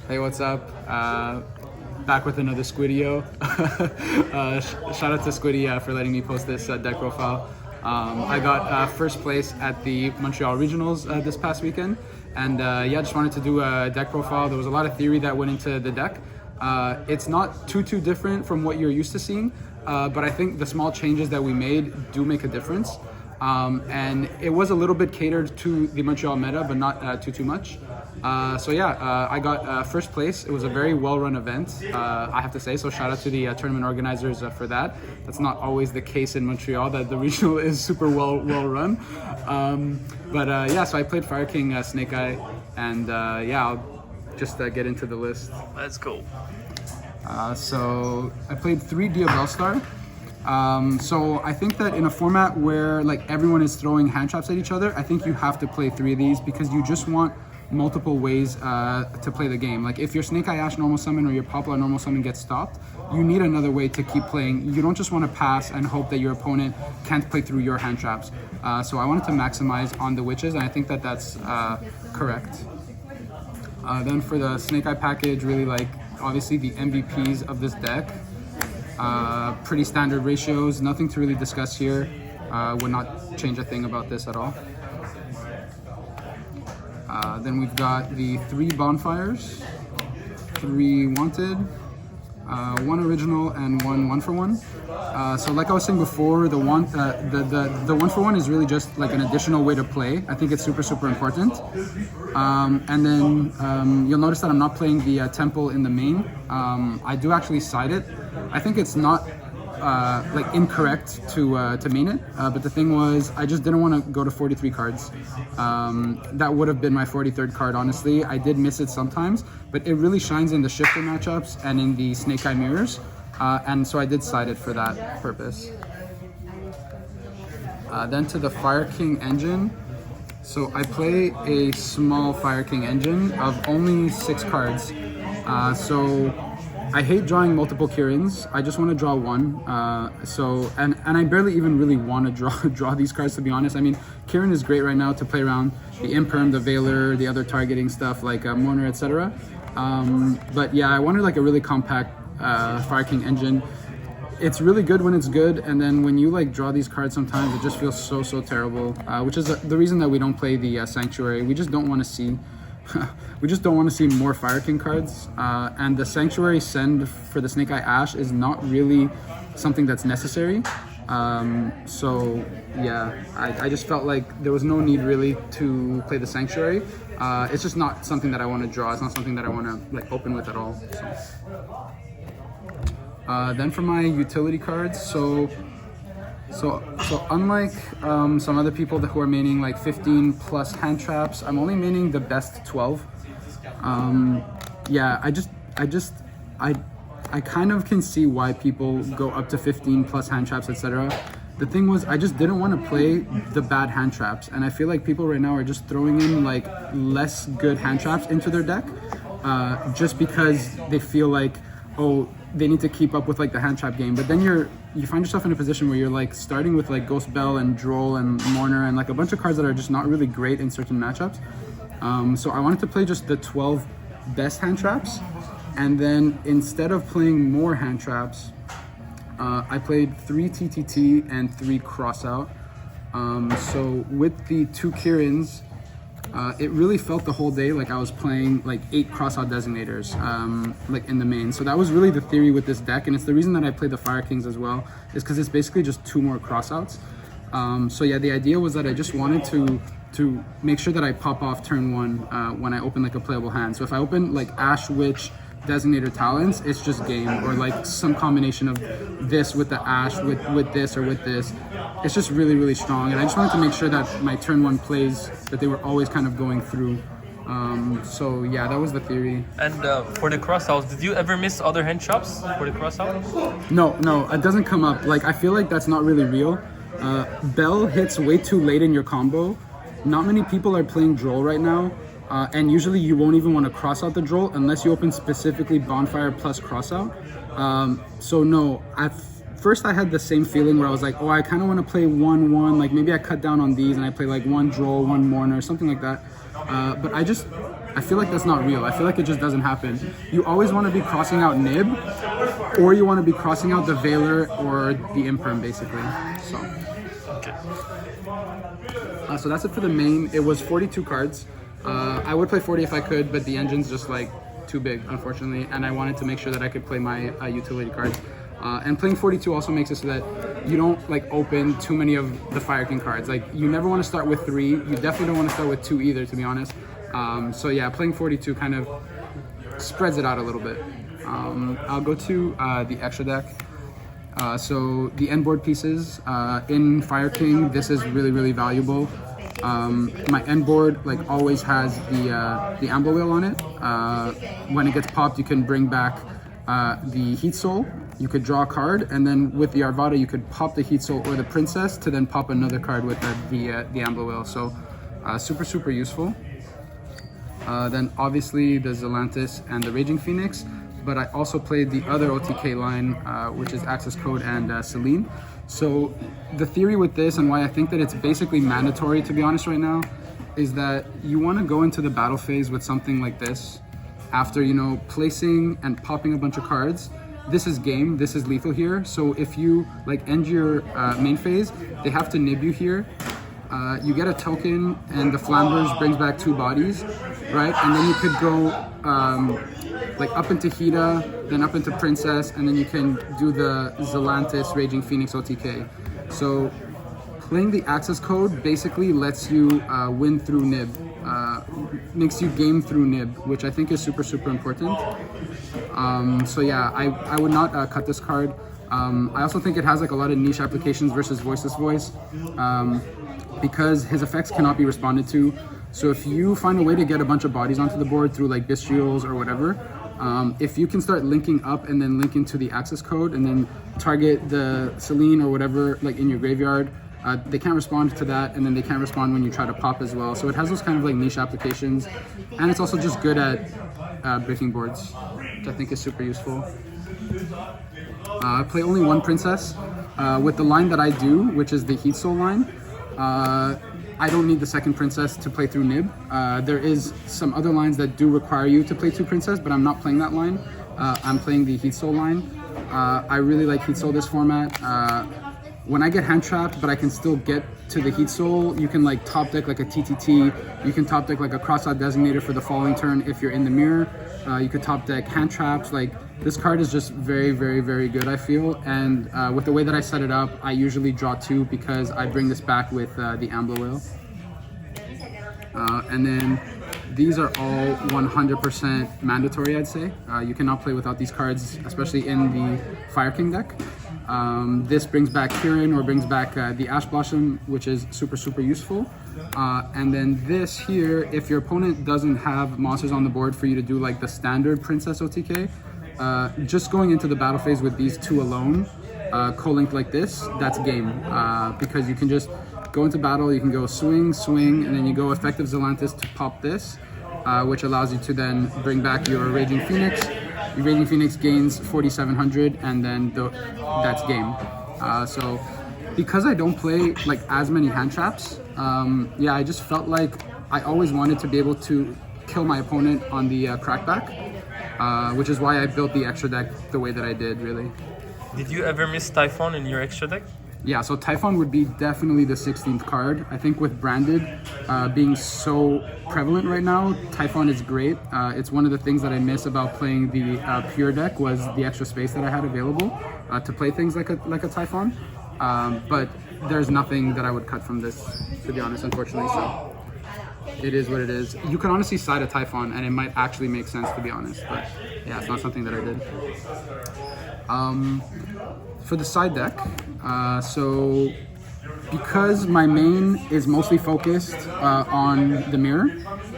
Hey, what's up? Back with another Squidioh. Shout out to Squiddy for letting me post this deck profile. I got first place at the Montreal Regionals this past weekend, and yeah, just wanted to do a deck profile. There was a lot of theory that went into the deck. It's not too different from what you're used to seeing, but I think the small changes that we made do make a difference. And it was a little bit catered to the Montreal meta, but not too much. So yeah, I got first place. It was a very well-run event, I have to say. So shout out to the tournament organizers for that. That's not always the case in Montreal, that the regional is super well run. But yeah, so I played Fire King Snake Eye, and yeah, I'll just get into the list. Let's go. So I played 3 Diabell Star. So I think that in a format where like everyone is throwing hand traps at each other, I think you have to play 3 of these because you just want multiple ways to play the game. Like if your Snake Eye Ash normal summon or your Poplar normal summon gets stopped, you need another way to keep playing. You don't just want to pass and hope that your opponent can't play through your hand traps. So I wanted to maximize on the witches, and I think that that's correct. Then for the Snake Eye package, really like obviously the MVPs of this deck. Pretty standard ratios, nothing to really discuss here. Would not change a thing about this at all. Then we've got the 3 bonfires, 3 wanted, 1 original, and 1 for 1. So like I was saying before, the 1 for 1 is really just like an additional way to play. I think it's super important. And then you'll notice that I'm not playing the temple in the main. I do actually side it. I think it's not like incorrect to main it, but the thing was I just didn't want to go to 43 cards. That would have been my 43rd card, honestly. I did miss it sometimes, but it really shines in the shifter matchups and in the Snake Eye mirrors, and so I did side it for that purpose. Then to the Fire King engine. So I play a small Fire King engine of only 6 cards. So I hate drawing multiple Kirins. I just want to draw 1. And I barely even really want to draw these cards, to be honest. I mean, Kirin is great right now to play around the Imperm, the Veiler, the other targeting stuff like Mourner, etc. But yeah, I wanted like a really compact Fire King engine. It's really good when it's good, and then when you like draw these cards sometimes it just feels so terrible, which is the reason that we don't play the Sanctuary. We just don't want to see more Fire King cards, and the Sanctuary send for the Snake Eye Ash is not really something that's necessary. So yeah, I just felt like there was no need really to play the Sanctuary. It's just not something that I want to draw. It's not something that I want to like open with at all. Then for my utility cards, so unlike some other people who are maining like 15 plus hand traps, I'm only maining the best 12. Yeah, I kind of can see why people go up to 15 plus hand traps, etc. The thing was, I just didn't want to play the bad hand traps, and I feel like people right now are just throwing in like less good hand traps into their deck, just because they feel like, oh, they need to keep up with like the hand trap game. But then you find yourself in a position where you're like starting with like Ghost Bell and Droll and Mourner and like a bunch of cards that are just not really great in certain matchups. So I wanted to play just the 12 best hand traps, and then instead of playing more hand traps, I played 3 TTT and 3 Crossout. So with the 2 Kirins, it really felt the whole day like I was playing like 8 Crossout Designators, like in the main. So that was really the theory with this deck, and it's the reason that I played the Fire Kings as well, is because it's basically just 2 more Crossouts. So yeah, the idea was that I just wanted to make sure that I pop off turn 1 when I open like a playable hand. So if I open like Ash, Witch, Designator, Talents, it's just game, or like some combination of this with the Ash, with this or with this. It's just really strong, and I just wanted to make sure that my turn 1 plays, that they were always kind of going through. So yeah, that was the theory. And for the crossouts, did you ever miss other hand traps for the crossouts? No, it doesn't come up. Like I feel like that's not really real. Bell hits way too late in your combo. Not many people are playing Droll right now. And usually you won't even want to cross out the Droll unless you open specifically Bonfire plus Crossout. So no, at first I had the same feeling where I was like, oh, I kind of want to play 1-1, like maybe I cut down on these and I play like 1 Droll, 1 Mourner, something like that. But I feel like that's not real. I feel like it just doesn't happen. You always want to be crossing out nib, or you want to be crossing out the Veiler or the Imperm, basically. So that's it for the main. It was 42 cards. I would play 40 if I could, but the engine's just like too big, unfortunately, and I wanted to make sure that I could play my utility cards. And playing 42 also makes it so that you don't like open too many of the Fire King cards. Like, you never want to start with 3. You definitely don't want to start with 2 either, to be honest. So yeah, playing 42 kind of spreads it out a little bit. I'll go to the extra deck. So the end board pieces in Fire King, this is really, really valuable. My end board like always has the Amble Wheel on it. When it gets popped, you can bring back the Heat Soul. You could draw a card, and then with the Arvada, you could pop the Heat Soul or the Princess to then pop another card with the Amble Wheel. So super, super useful. Then obviously the Zelantis and the Raging Phoenix, but I also played the other OTK line, which is Access Code and Celine. So the theory with this, and why I think that it's basically mandatory, to be honest right now, is that you want to go into the battle phase with something like this. After, you know, placing and popping a bunch of cards, this is game, this is lethal here. So if you like end your main phase, they have to nib you here. You get a token, and the Flambers brings back 2 bodies, right? And then you could go like up into Hida, then up into Princess, and then you can do the Zelantis Raging Phoenix OTK. So playing the Access Code basically lets you win through nib, makes you game through nib, which I think is super, super important. So yeah, I would not cut this card. I also think it has like a lot of niche applications versus Voiceless Voice, because his effects cannot be responded to. So if you find a way to get a bunch of bodies onto the board through like Bestials or whatever, if you can start linking up and then link into the Access Code and then target the Celine or whatever like in your graveyard, they can't respond to that, and then they can't respond when you try to pop as well. So it has those kind of like niche applications, and it's also just good at breaking boards, which I think is super useful. I play only 1 Princess. With the line that I do, which is the Heat Soul line, I don't need the second Princess to play through nib. There is some other lines that do require you to play 2 Princess, but I'm not playing that line. I'm playing the Heat Soul line. I really like Heat Soul this format. When I get hand trapped, but I can still get to the Heat Soul, you can like top deck like a TTT. You can top deck like a Crossout Designator for the following turn if you're in the mirror. You could top deck hand traps. Like, this card is just very, very, very good, I feel. And with the way that I set it up, I usually draw 2 because I bring this back with the Amble Whale. And then these are all 100% mandatory, I'd say. You cannot play without these cards, especially in the Fire King deck. This brings back Kirin, or brings back the Ash Blossom, which is super, super useful. And then this here, if your opponent doesn't have monsters on the board for you to do like the standard Princess OTK, just going into the battle phase with these 2 alone, co-linked like this, that's game. Because you can just go into battle, you can go swing, swing, and then you go effective Zelantis to pop this, which allows you to then bring back your Raging Phoenix. Your Raging Phoenix gains 4,700, and then that's game. So because I don't play like as many hand traps, yeah, I just felt like I always wanted to be able to kill my opponent on the crackback, which is why I built the extra deck the way that I did, really. Did you ever miss Typhon in your extra deck? Yeah, so Typhon would be definitely the 16th card. I think with Branded being so prevalent right now, Typhon is great. It's one of the things that I miss about playing the pure deck, was the extra space that I had available to play things like a Typhon. But there's nothing that I would cut from this, to be honest, unfortunately. So it is what it is. You can honestly side a Typhon, and it might actually make sense, to be honest. But yeah, it's not something that I did. For the side deck, so because my main is mostly focused on the mirror,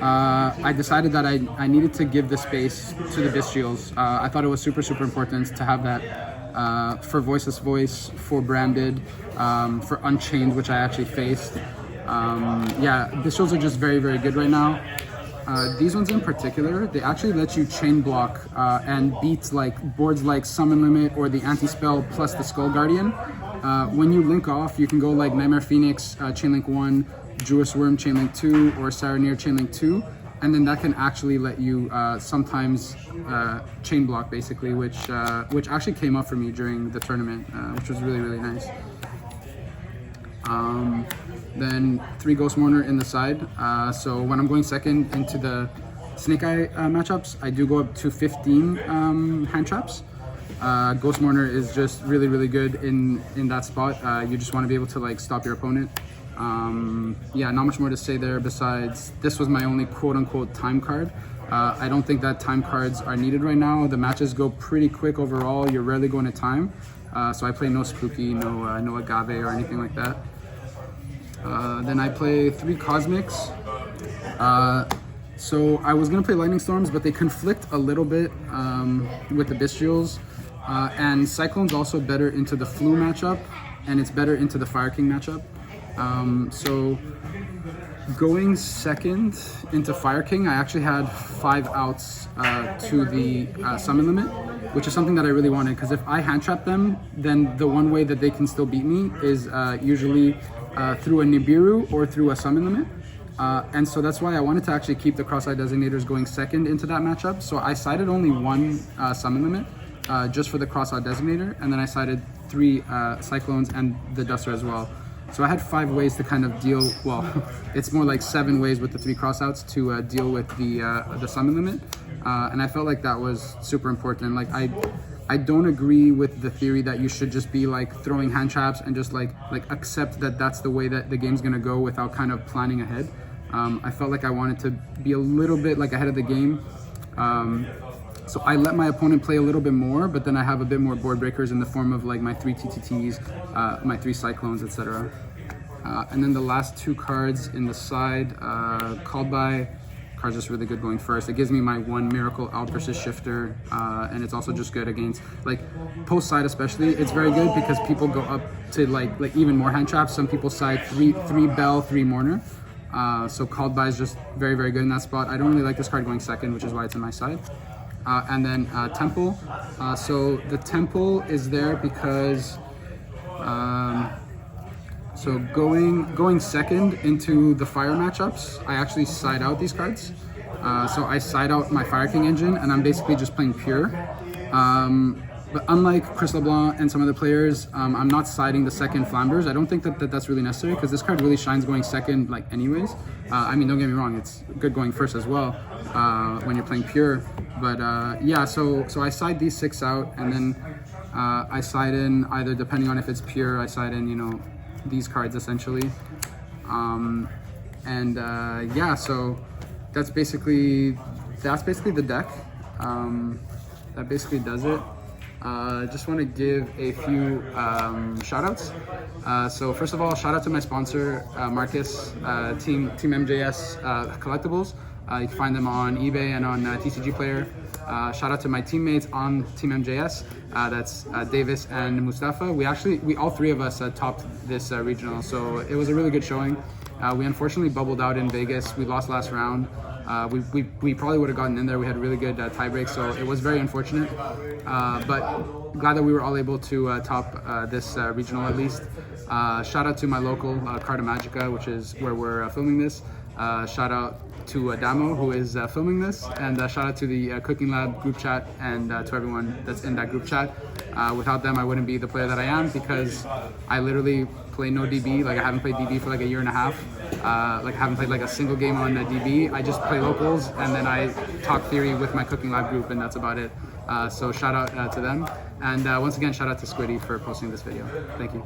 I decided that I needed to give the space to the Bestials. I thought it was super, super important to have that for Voiceless Voice, for Branded, for Unchained, which I actually faced. Yeah, Bestials are just very, very good right now. These ones in particular, they actually let you chain block and beat like boards like Summon Limit or the Anti-Spell plus the Skull Guardian. When you link off, you can go like Nightmare Phoenix, Chainlink 1, Jewess Worm, Chainlink 2, or Saronir, Chainlink 2, and then that can actually let you sometimes chain block basically, which actually came up for me during the tournament, which was really, really nice. Then 3 Ghost Mourner in the side. So when I'm going second into the Snake Eye matchups, I do go up to 15 hand traps. Ghost Mourner is just really, really good in that spot. You just want to be able to like stop your opponent. Yeah, not much more to say there besides this was my only quote-unquote time card. I don't think that time cards are needed right now. The matches go pretty quick overall. You're rarely going to time. So I play no Spooky, no Agave or anything like that. Then I play 3 Cosmics. So I was going to play Lightning Storms, but they conflict a little bit with the Bestials. And Cyclone's also better into the Flu matchup, and it's better into the Fire King matchup. So going second into Fire King, I actually had 5 outs to the summon limit, which is something that I really wanted, because if I hand trap them, then the one way that they can still beat me is usually through a Nibiru or through a summon limit. And so that's why I wanted to actually keep the Cross-Eye Designators going second into that matchup. So I sided only 1 summon limit just for the Cross-Eye Designator, and then I sided 3 Cyclones and the Duster as well. So I had 5 ways to kind of deal, well, it's more like 7 ways with the 3 cross-outs to deal with the summon limit. And I felt like that was super important. Like I don't agree with the theory that you should just be like throwing hand traps and just like accept that that's the way that the game's gonna go without kind of planning ahead. I felt like I wanted to be a little bit like ahead of the game. So I let my opponent play a little bit more, but then I have a bit more board breakers in the form of like my 3 TTTs, my 3 Cyclones, etc. And then the last 2 cards in the side, Called By, card's just really good going first. It gives me my 1 Miracle out versus Shifter, and it's also just good against, like, post side especially, it's very good because people go up to like even more hand traps. Some people side 3 Bell, 3 Mourner. So Called By is just very, very good in that spot. I don't really like this card going second, which is why it's in my side. And then Temple. So the Temple is there because so going second into the Fire matchups, I actually side out these cards. So I side out my Fire King engine, and I'm basically just playing pure. But unlike Chris LeBlanc and some other players, I'm not siding the second Flambers. I don't think that that's really necessary because this card really shines going second, like anyways. I mean, don't get me wrong, it's good going first as well when you're playing pure. But yeah, so I side these 6 out, and then I side in either, depending on if it's pure, I side in, you know, these cards essentially. Yeah, so that's basically the deck. That basically does it. Just want to give a few shout outs. So first of all, shout out to my sponsor, Marcus, Team MJS Collectibles. You can find them on eBay and on TCG Player. Shout out to my teammates on Team MJS. That's Davis and Mustafa. We all 3 of us topped this regional, so it was a really good showing. We unfortunately bubbled out in Vegas. We lost last round. We probably would have gotten in there. We had really good tie breaks, so it was very unfortunate. But glad that we were all able to top this regional at least. Shout out to my local Carta Magica, which is where we're filming this. Shout out to Adamo, who is filming this, and shout out to the Cooking Lab group chat and to everyone that's in that group chat. Without them, I wouldn't be the player that I am because I literally play no DB. Like, I haven't played DB for like a year and a half. Like, I haven't played like a single game on DB. I just play locals, and then I talk theory with my Cooking Lab group, and that's about it. So shout out to them, and once again, shout out to Squiddy for posting this video. Thank you.